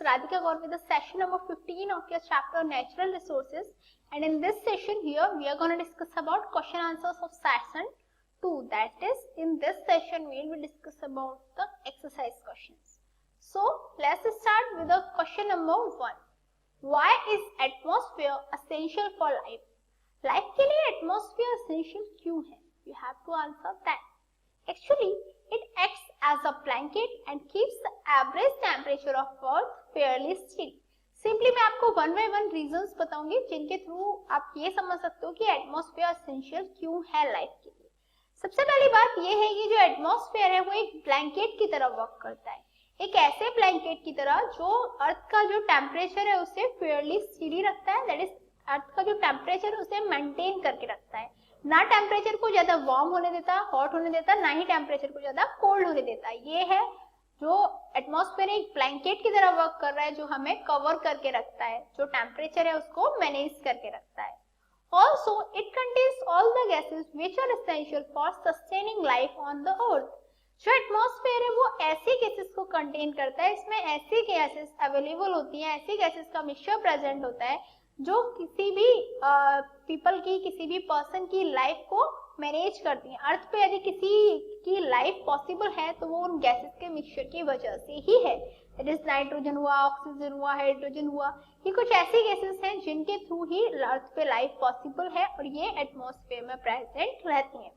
Radhika Gaur with the session number 15 of your chapter Natural Resources, and in this session here we are going to discuss about question answers of session 2. That is, in this session we will discuss about the exercise questions. So let's start with the question number 1. Why is atmosphere essential for life? Life के लिए atmosphere essential क्यों है? You have to answer that. Actually, it acts as a blanket and keeps the average temperature of Earth fairly steady. Simply मैं आपको one by one reasons बताऊंगी जिनके through आप ये समझ सकते हो कि एटमॉस्फेयर एसेंशियल क्यों है लाइफ के लिए. सबसे पहली बात ये है कि जो एटमॉस्फेयर है वो एक ब्लैंकेट की तरह वर्क करता है. एक ऐसे ब्लैंकेट की तरह जो अर्थ का जो टेम्परेचर है उसे फेयरली स्टेडी रखता है. दैट इज अर्थ का जो टेम्परेचर उसे मेंटेन करके रखता है. ना टेम्परेचर को ज्यादा वार्म होने देता, हॉट होने देता, ना ही टेम्परेचर को ज्यादा कोल्ड होने देता. ये है जो एटमॉस्फेयर एक ब्लैंकेट की तरह वर्क कर रहा है जो हमें कवर करके रखता है, जो टेम्परेचर है उसको मैनेज करके रखता है. Also, it contains all the gases which are essential for sustaining life on the earth. जो एटमॉस्फेयर है वो ऐसी गैसेस को कंटेन करता है, इसमें ऐसी गैसेस अवेलेबल होती हैं, ऐसी गैसेस का मिक्सचर प्रेजेंट होता है जो किसी भी पीपल की, किसी भी पर्सन की लाइफ को मैनेज करती हैं. अर्थ पे यदि किसी की लाइफ पॉसिबल है तो वो उन गैसेस के मिक्सचर की वजह से ही है. इट इज नाइट्रोजन हुआ, ऑक्सीजन हुआ, हाइड्रोजन हुआ, ये कुछ ऐसी गैसेस हैं जिनके थ्रू ही अर्थ पे लाइफ पॉसिबल है और ये एटमॉस्फेयर में प्रेजेंट रहती हैं.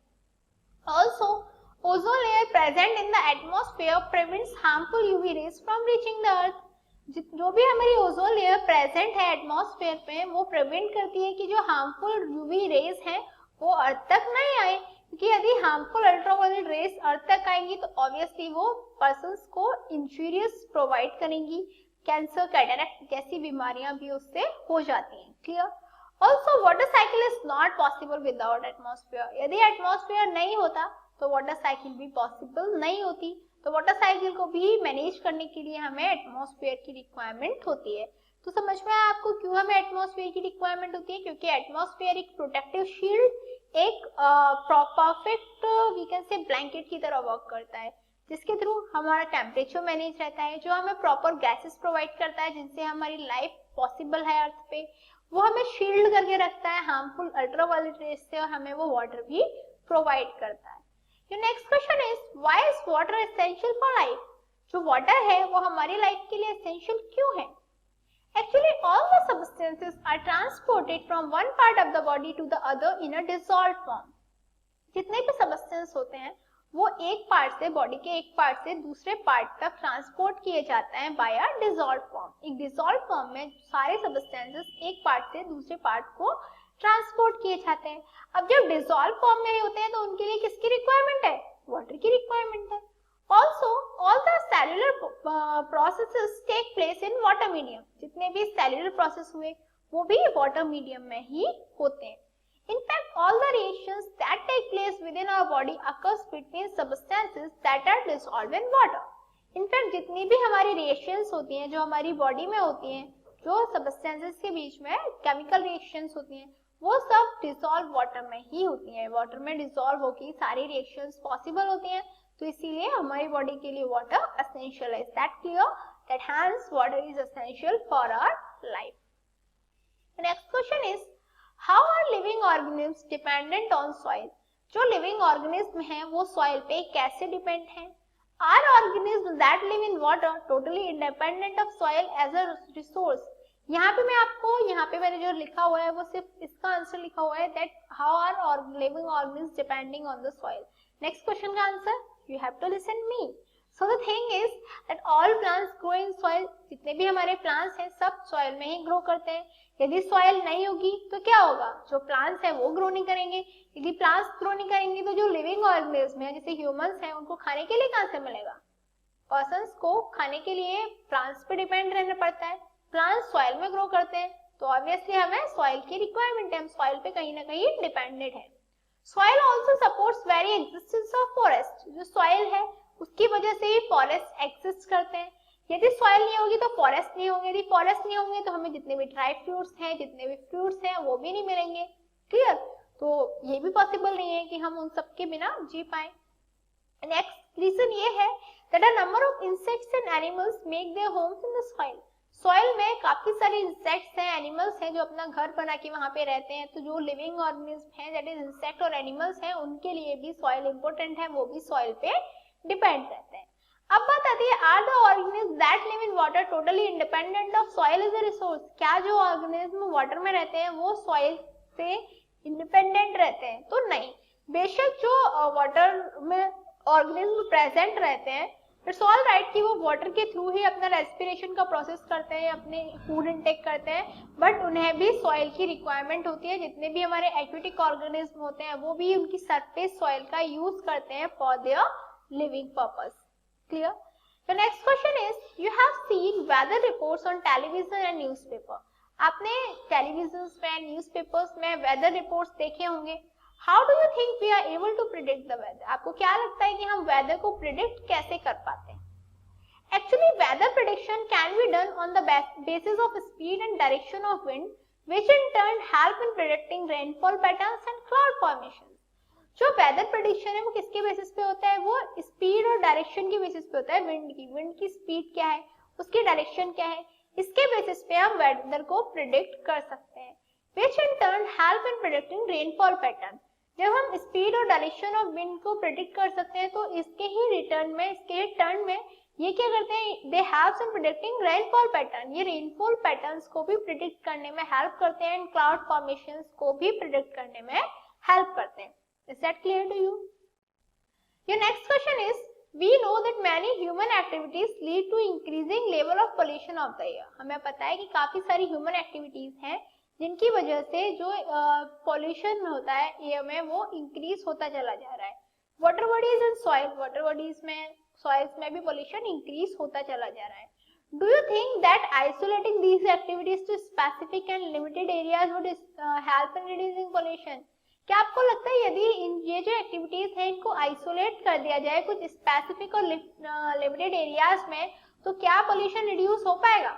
Also ozone layer present in the atmosphere prevents harmful UV rays from reaching the earth. जो भी हमारी ओजोन लेयर प्रेजेंट है एटमॉस्फेयर पे वो प्रिवेंट करती है कि जो हार्मफुल यूवी रेज हैं वो अर्थ तक नहीं आए, क्योंकि यदि हार्मफुल अल्ट्रावायलेट रेज अर्थ तक आएंगी तो ऑब्वियसली वो पर्संस को इंजूरियस प्रोवाइड करेंगी. कैंसर, कैटरेक्ट जैसी बीमारियां भी उससे हो जाती हैं. Clear? Also water cycle is not possible without atmosphere. यदि एटमॉस्फेयर नहीं होता तो वाटर साइकिल भी पॉसिबल नहीं होती. तो वाटर साइकिल को भी मैनेज करने के लिए हमें एटमॉस्फेयर की रिक्वायरमेंट होती है. तो समझ में आया आपको क्यों हमें एटमॉस्फेयर की रिक्वायरमेंट होती है? क्योंकि एटमॉस्फेयर एक प्रोटेक्टिव शील्ड, एक perfect we can say blanket की तरह वर्क करता है जिसके थ्रू हमारा टेम्परेचर मैनेज रहता है, जो हमें प्रॉपर गैसेस प्रोवाइड करता है जिनसे हमारी लाइफ पॉसिबल है अर्थ पे. वो हमें शील्ड करके रखता है हार्मफुल अल्ट्रावायलेट रेज से और हमें वो वाटर भी प्रोवाइड करता है. Your next question is, why is water essential for life? जो water है वो हमारी लाइफ के लिए essential क्यों है? Actually, all the substances are transported from one part of the body to the other in a dissolved form. जितने भी substances होते हैं वो एक पार्ट से, बॉडी के एक पार्ट से दूसरे पार्ट तक ट्रांसपोर्ट किए जाते हैं बाय अ डिसॉल्व फॉर्म. एक डिसॉल्व फॉर्म में सारे सबस्टेंसेस एक पार्ट से दूसरे पार्ट को ट्रांसपोर्ट किए जाते हैं. अब जब डिसॉल्व फॉर्म में होते हैं तो उनके लिए किसकी रिक्वायरमेंट है? वाटर की रिक्वायरमेंट है. Also all the cellular processes take place in water medium. जितने भी सेल्युलर प्रोसेस हुए वो भी वाटर मीडियम में ही होते हैं. In fact, all the reactions that take place within our body occurs between substances that are dissolved in water. In fact, जितनी भी हमारी reactions होती हैं जो हमारी बॉडी में होती हैं, जो substances के बीच में chemical reactions होती हैं, वो सब dissolved water में ही होती हैं. वाटर में dissolve होकर सारी reactions possible होती हैं, तो इसीलिए हमारी बॉडी के लिए water essential है. Is that clear? That hence water is essential for our life. The next question is, How are living organisms dependent on soil? जो living organism हैं वो soil पे कैसे depend हैं? Are organisms that live in water totally independent of soil as a resource? यहाँ पे मैं आपको, यहाँ पे मैंने जो लिखा हुआ है वो सिर्फ इसका आंसर लिखा हुआ है that how are living organisms depending on the soil. Next question का answer you have to listen me. So the thing is that all plants grow in soil. जितने भी हमारे plants हैं सब soil में ही grow करते हैं. यदि सॉइल नहीं होगी तो क्या होगा? जो प्लांट्स है वो ग्रो नहीं करेंगे. यदि प्लांट्स ग्रो नहीं करेंगे तो जो लिविंग ऑर्गेनिज्म है जैसे ह्यूमंस हैं उनको खाने के लिए कहां से मिलेगा? पर्संस को खाने के लिए प्लांट्स पे डिपेंड रहना पड़ता है. प्लांट्स सॉइल में ग्रो करते हैं तो ऑब्वियसली हमें सॉइल की रिक्वायरमेंट है. हम सॉइल पे कहीं ना कहीं डिपेंडेंट है. Soil also supports very existence of forest. जो सॉइल है उसकी वजह से ही फॉरेस्ट एग्जिस्ट करते हैं. यदि सॉइल नहीं होगी तो फॉरेस्ट नहीं होंगे. यदि फॉरेस्ट नहीं होंगे तो हमें जितने भी ड्राई फ्रूट्स हैं, जितने भी फ्रूट्स हैं वो भी नहीं मिलेंगे. क्लियर? तो ये भी पॉसिबल नहीं है कि हम उन सब के बिना जी पाए. नेक्स्ट रीजन ये है that a number of insects and animals make their homes in the soil. Soil में काफी सारे इंसेक्ट्स हैं, एनिमल्स हैं जो अपना घर बना के वहां पे रहते हैं, तो जो लिविंग ऑर्गेनिज्म हैं दैट इज इंसेक्ट और एनिमल्स हैं उनके लिए भी सॉइल इंपॉर्टेंट है, वो भी सॉइल पे डिपेंड रहते हैं। अब बात आती है are the organism that live in water totally independent of soil as a resource. क्या जो ऑर्गेनिज्म वाटर में रहते हैं वो सॉइल से इंडिपेंडेंट रहते हैं? तो नहीं, बेशक जो वाटर में ऑर्गेनिज्म प्रेजेंट रहते हैं इट्स ऑल राइट कि वो वाटर के थ्रू ही अपना रेस्पिरेशन का प्रोसेस करते हैं, अपने फूड इनटेक करते हैं, बट उन्हें भी सॉइल की रिक्वायरमेंट होती है। जितने भी हमारे एक्वेटिक ऑर्गेनिज्म होते हैं वो भी उनकी सरफेस सॉइल का यूज करते हैं for their living purpose. Clear? The next question is, you have seen weather reports on television and newspaper. आपने टेलीविजन में, न्यूज़पेपर्स में वेदर रिपोर्ट्स देखे होंगे। How do you think we are able to predict the weather? आपको क्या लगता है कि हम वेदर को प्रिडिक्ट कैसे कर पाते हैं? Actually, weather prediction can be done on the basis of speed and direction of wind, which in turn help in predicting rainfall patterns and cloud formations. जो वेदर प्रेडिक्शन है वो किसके बेसिस पे होता है? वो स्पीड और डायरेक्शन के बेसिस पे होता है। विंड की स्पीड क्या है, उसकी डायरेक्शन क्या है, इसके बेसिस पे हम वेदर को प्रिडिक्ट कर सकते हैं। which in turn help in predicting rainfall pattern. जब हम स्पीड और डायरेक्शन ऑफ विंड को प्रिडिक्ट कर सकते हैं तो इसके ही रिटर्न में, इसके ही टर्न में ये क्या करते हैं? दे helps in predicting rainfall pattern. ये रेनफॉल पैटर्न्स को भी प्रिडिक्ट करने में हेल्प करते हैं एंड क्लाउड फॉर्मेशंस को भी प्रिडिक्ट करने में हेल्प करते हैं। Is that clear to you? Your next question is, we know that many human activities lead to increasing level of pollution of the air. हमें पता है कि काफी सारी ह्यूमन एक्टिविटीज हैं जिनकी वजह से जो पॉल्यूशन होता है एयर में वो इंक्रीज होता चला जा रहा है। Water bodies and soil, water bodies में, सॉइल्स में भी पॉल्यूशन इंक्रीज होता चला जा रहा है। Do you think that isolating these activities to specific and limited areas would help in reducing pollution? क्या आपको लगता है यदि ये जो एक्टिविटीज हैं इनको आइसोलेट कर दिया जाए कुछ स्पेसिफिक और लिमिटेड एरियाज में तो क्या पोल्यूशन रिड्यूस हो पाएगा?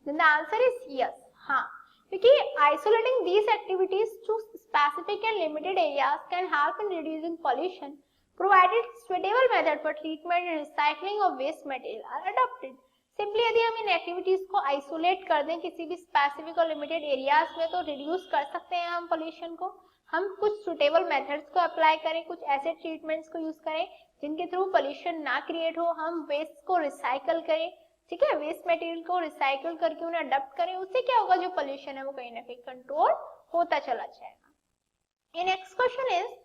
द आंसर इज यस, हाँ, क्योंकि isolating these activities to specific and limited areas can help in reducing pollution provided suitable method for treatment and recycling of waste material are adopted. Simply यदि हम इन activities को isolate कर दें किसी भी specific और लिमिटेड एरियाज में तो रिड्यूस कर सकते हैं हम पोल्यूशन को। हम कुछ सुटेबल मेथड्स को अप्लाई करें, कुछ ऐसे ट्रीटमेंट्स को यूज करें जिनके थ्रू पोल्यूशन ना क्रिएट हो, हम वेस्ट को रिसाइकल करें, ठीक है, वेस्ट मटेरियल को रिसाइकल करके उन्हें अडॉप्ट करें, उससे क्या होगा, जो पोल्यूशन है वो कहीं ना कहीं कंट्रोल होता चला जाएगा। ये next question is,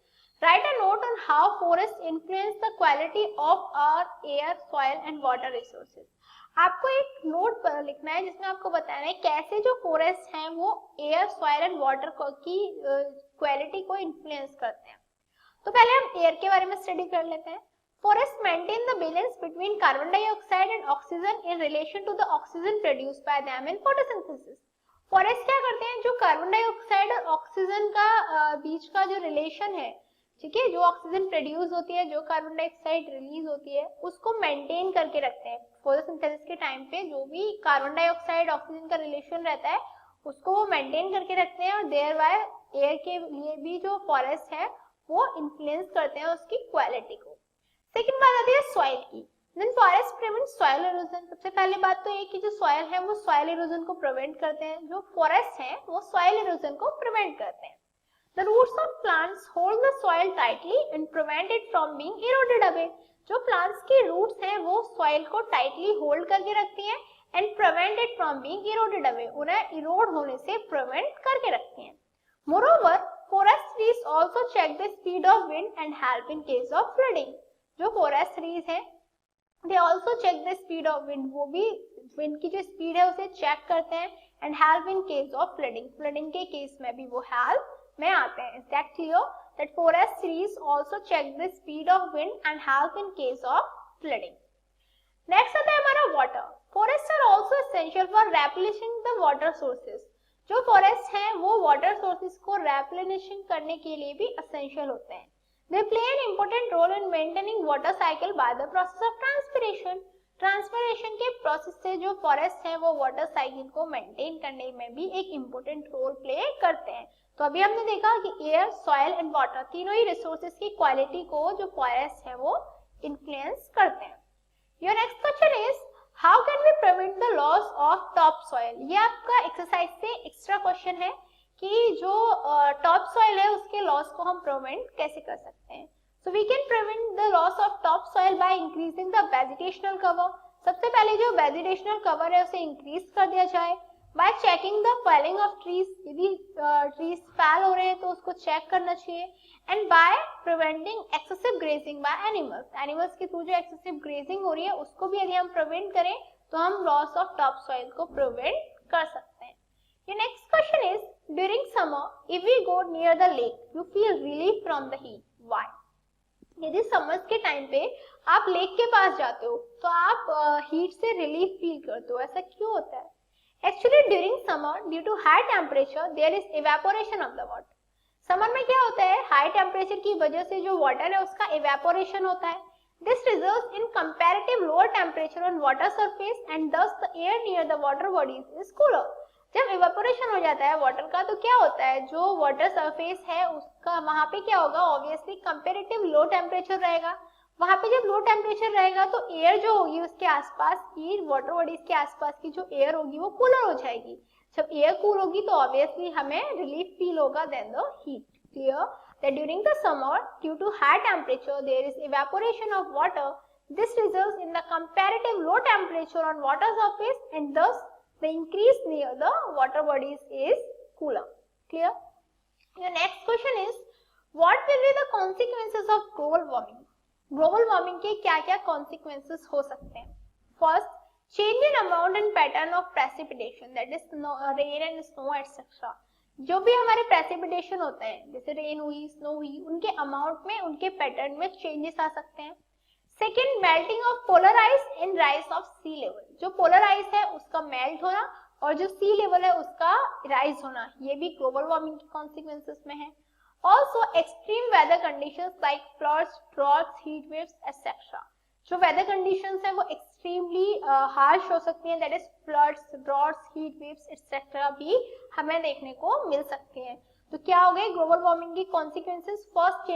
write a note on how forest influence the quality of our air, soil and water resources. आपको एक नोट पर लिखना है जिसमें आपको बताना है कैसे जो फॉरेस्ट हैं वो एयर, सॉइल एंड वाटर की क्वालिटी को इन्फ्लुएंस करते हैं। तो पहले हम एयर के बारे में स्टडी कर लेते हैं। Forest maintain the balance between carbon dioxide and oxygen in relation to the oxygen produced by them in photosynthesis. Forest क्या करते हैं, जो कार्बन डाइऑक्साइड और ऑक्सीजन का बीच का जो रिलेशन है, ठीक है, जो ऑक्सीजन प्रोड्यूस होती है, जो कार्बन डाइऑक्साइड रिलीज होती है, उसको मेंटेन करके रखते हैं। फोटोसिंथेसिस के टाइम पे जो भी कार्बन डाइऑक्साइड ऑक्सीजन का रिलेशन रहता है उसको वो मेंटेन करके रखते हैं और देयर बाय एयर के लिए भी जो फॉरेस्ट है वो इन्फ्लुएंस करते हैं उसकी क्वालिटी को। सेकंड बात आती है सॉइल की। Then forest prevent soil erosion. सबसे पहले बात तो ये कि जो सॉइल है वो सॉइल इरोजन को प्रिवेंट करते हैं, जो फॉरेस्ट है वो सॉइल इरोजन को प्रिवेंट करते हैं। The roots of plants hold the soil tightly and prevent it from being eroded away. जो plants की roots हैं वो soil को tightly hold करके रखती हैं and prevent it from being eroded away. उन्हें erode होने से prevent करके रखती हैं। Moreover, forest trees also check the speed of wind and help in case of flooding. जो forest trees हैं, they also check the speed of wind. वो भी wind की जो speed है उसे check करते हैं and help in case of flooding. Flooding के case में भी वो help में आते हैं। Is that clear? That forest trees also check the speed of wind and help in case of flooding. Next आता है हमारा water. Forests are also essential for replenishing the water sources. जो forests हैं वो water sources को replenishing करने के लिए भी essential होते हैं। They play an important role in maintaining water cycle by the process of transpiration. Transpiration के प्रोसेस से जो फॉरेस्ट है वो वाटर साइकिल को मेंटेन करने में भी एक इम्पोर्टेंट रोल प्ले करते हैं। तो अभी हमने देखा कि एयर, सॉइल एंड वाटर तीनों ही रिसोर्सेज की क्वालिटी को जो फॉरेस्ट है वो इन्फ्लुएंस करते हैं। Your next question is, how can we prevent prevent the loss of top soil. ये आपका एक्सरसाइज से एक्स्ट्रा क्वेश्चन है कि जो टॉप सॉइल है उसके लॉस को हम प्रिवेंट कैसे कर सकते हैं। So we can prevent the loss of top soil by increasing the vegetational cover. सबसे पहले जो वेजिटेशनल कवर है उसे इंक्रीज कर दिया जाए। By checking the felling of trees, यदि ट्रीज फेल हो रहे हैं तो उसको चेक करना चाहिए। And by preventing excessive grazing by animals, animals के थ्रू जो एक्सेसिव ग्रेजिंग हो रही है उसको भी यदि हम प्रिवेंट करें तो हम लॉस ऑफ टॉप सॉइल को प्रिवेंट कर सकते हैं। Your next question is, during summer, if we go near the lake, you feel relief from the heat. Why? यदि समर्स के टाइम पे आप लेक के पास जाते हो तो आप हीट से रिलीफ फील करते हो, ऐसा क्यों होता है? Actually, during summer, due to high temperature, there is evaporation of the water. Summer में क्या होता है, हाई टेम्परेचर की वजह से जो वाटर है उसका इवेपोरेशन होता है। This results in comparative lower temperature on water surface and thus the air near the water bodies is cooler. जब इवेपोरेशन हो जाता है वाटर का तो क्या होता है, जो वाटर सरफेस है उसका वहां पे क्या होगा, ऑब्वियसली कंपैरेटिव लो टेम्परेचर रहेगा। वहां पे जब लो टेम्परेचर रहेगा तो एयर जो होगी उसके आसपास की, वाटर बॉडीज के आसपास की जो एयर होगी वो कूलर हो जाएगी। जब एयर कूल होगी तो ऑब्वियसली हमें रिलीफ फील होगा then the heat. Clear that during the summer due to high temperature there is evaporation of water. This results in the comparative low temperature on water surface and thus the increase near the water bodies is cooler. Clear? Your next question is, what will be the consequences of global warming? Global warming के क्या क्या consequences हो सकते हैं? First, change in amount and pattern of precipitation, that is rain and snow etcetera. जो भी हमारे precipitation होते हैं, जैसे रेन हुई, स्नो हुई, उनके अमाउंट में, उनके पैटर्न में चेंजेस आ सकते हैं। Second, melting of polar ice and rise of sea level. जो पोलर आइस है उसका मेल्ट होना और जो सी लेवल है उसका राइज होना, ये भी ग्लोबल वार्मिंग के कॉन्सिक्वेंसेस में है। Also, extreme weather conditions like floods, droughts, heat waves, etc. जो weather conditions है वो extremely harsh हो सकती हैं, that is floods, droughts, heat waves, etc. भी हमें देखने को मिल सकती हैं। तो क्या हो गए ग्लोबल वार्मिंग की consequences? First,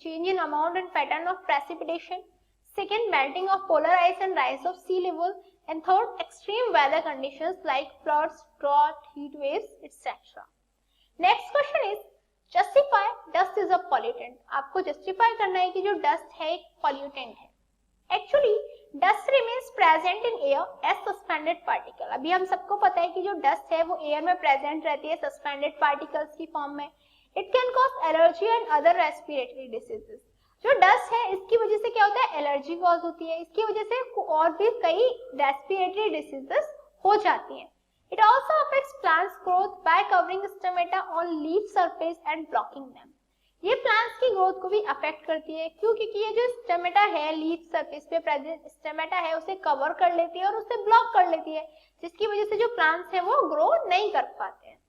change in amount and pattern of precipitation. Second, melting of polar ice and rise of sea level. And third, extreme weather conditions like floods, drought, heat waves, etc. Next question is, justify dust is a pollutant. आपको justify करना है कि जो dust है एक pollutant है। Actually dust remains present in air as suspended particle. अभी हम सबको पता है कि जो डस्ट है वो एयर में प्रेजेंट रहती है सस्पेंडेड पार्टिकल्स की फॉर्म में। It can cause allergy and other respiratory diseases. जो डस्ट है इसकी वजह से क्या होता है, एलर्जी कॉज होती है, इसकी वजह से और भी कई रेस्पिरेटरी डिसीजेस हो जाती हैं। It also affects plants growth by covering stomata on leaf surface and blocking them. ये plants की growth को भी affect करती है, क्यों? क्योंकि ये जो stomata है, leaf surface पे present stomata है, उसे cover कर लेती है और उसे block कर लेती है, जिसकी वजह से जो plants है वो grow नहीं कर पाते हैं।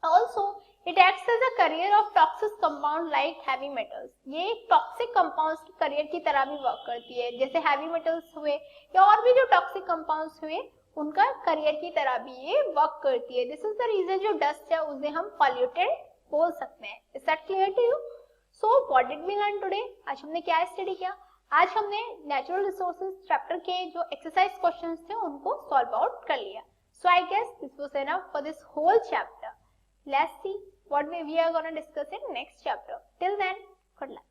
Also, it acts as a carrier of toxic compound like heavy metals. ये toxic compounds की carrier की तरह भी work करती है, जैसे heavy metals हुए या और भी जो toxic compounds हुए उनका करियर की तरह भी ये वर्क करती है। दिस इज द रीजन जो डस्ट है उसे हम पॉल्यूटेंट बोल सकते हैं। Is that clear to you? So what did we learn today? आज हमने क्या स्टडी किया? आज हमने नेचुरल रिसोर्सेज चैप्टर के जो एक्सरसाइज क्वेश्चंस थे उनको सॉल्व आउट कर लिया। So I guess this was enough for this whole chapter. Let's see what we are gonna discuss in next chapter. Till then, good luck.